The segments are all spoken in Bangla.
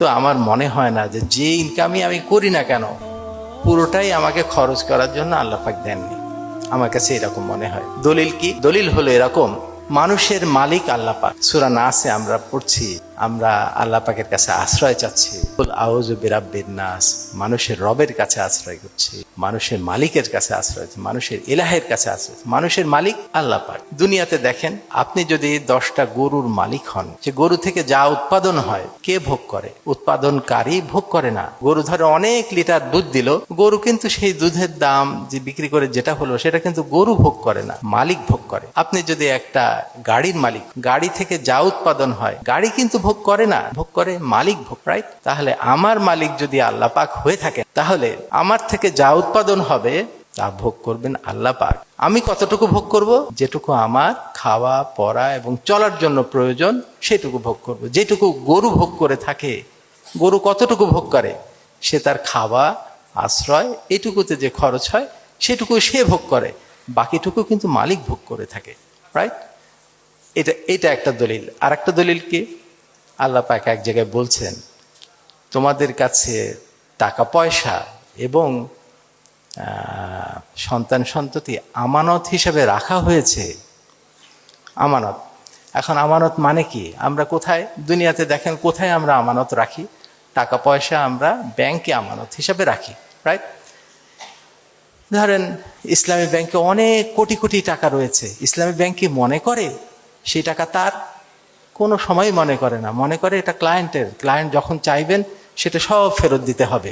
তো আমার মনে হয় না যে ইনকামই আমি করি না কেন পুরোটাই আমাকে খরচ করার জন্য আল্লাহ পাক দেননি। আমার কাছে এরকম মনে হয়। দলিল কি? দলিল হলো এরকম, মানুষের মালিক আল্লাহ পাক। সূরা নাসে আমরা পড়ছি, আমরা আল্লাহ পাকের কাছে আশ্রয় চাচ্ছি, কুল আউযু বিরাব্বিন নাস, মানুষের রবের কাছে আশ্রয় করছি, মানুষের মালিকের কাছে আশ্রয়, মানুষের ইলাহের কাছে আশ্রয়। মানুষের মালিক আল্লাহ পাক। দুনিয়াতে দেখেন, আপনি যদি 10টা গরুর মালিক হন, যে গরু থেকে যা উৎপাদন হয় কে ভোগ করে? উৎপাদনকারী ভোগ করে না। গরু ধরে অনেক লিটার দুধ দিল, গরু কিন্তু সেই দুধের দাম যে বিক্রি করে যেটা হলো সেটা কিন্তু গরু ভোগ করে না, মালিক ভোগ করে। আপনি যদি একটা গাড়ির মালিক, গাড়ি থেকে যা উৎপাদন হয় গাড়ি কিন্তু ভোগ করে না, ভোগ করে মালিক ভোগ, রাইট? তাহলে আমার মালিক যদি আল্লাহ পাক হয়ে থাকে, তাহলে আমার থেকে যা উৎপাদন হবে তা ভোগ করবেন আল্লাহ পাক। আমি কতটুকু ভোগ করব? যেটুকু আমার খাওয়া পরা এবং চলার জন্য প্রয়োজন সেটুকু ভোগ করব। যেটুকু গরু ভোগ করে থাকে, গরু কতটুকু ভোগ করে? সে তার খাওয়া, আশ্রয়, এটুকুতে যে খরচ হয় সেটুকু সে ভোগ করে, বাকিটুকু কিন্তু মালিক ভোগ করে থাকে, রাইট? এটা একটা দলিল। আর একটা দলিল কি? আল্লাহ পাক এক জায়গায় বলছেন, তোমাদের কাছে টাকা পয়সা এবং সন্তান সন্ততি আমানত হিসেবে রাখা হয়েছে। আমানত। এখন আমানত মানে কি? আমরা কোথায় দুনিয়াতে দেখেন, কোথায় আমরা আমানত রাখি? টাকা পয়সা আমরা ব্যাংকে আমানত হিসাবে রাখি, রাইট? ধরেন ইসলামী ব্যাংকে অনেক কোটি কোটি টাকা রয়েছে, ইসলামী ব্যাংক কি মনে করে সেই টাকা তার? কোনো সময় মনে করে না। মনে করে এটা ক্লায়েন্টের, ক্লায়েন্ট যখন চাইবেন সেটা সব ফেরত দিতে হবে।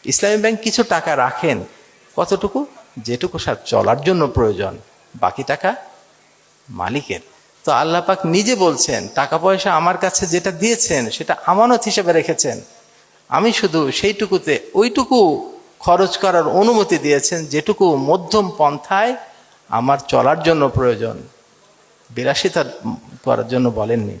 ইসলামী ব্যাংক কিছু টাকা রাখেন, কতটুকু? যেটুকু সার চলার জন্য প্রয়োজন, বাকি টাকা মালিকের। তো আল্লাহ পাক নিজে বলছেন, টাকা পয়সা আমার কাছে যেটা দিয়েছেন সেটা আমানত হিসেবে রেখেছেন, আমি শুধু সেইটুকুতে ওইটুকু খরচ করার অনুমতি দিয়েছেন যেটুকু মধ্যম পন্থায় আমার চলার জন্য প্রয়োজন, বিলাসিতা করার জন্য বলেননি।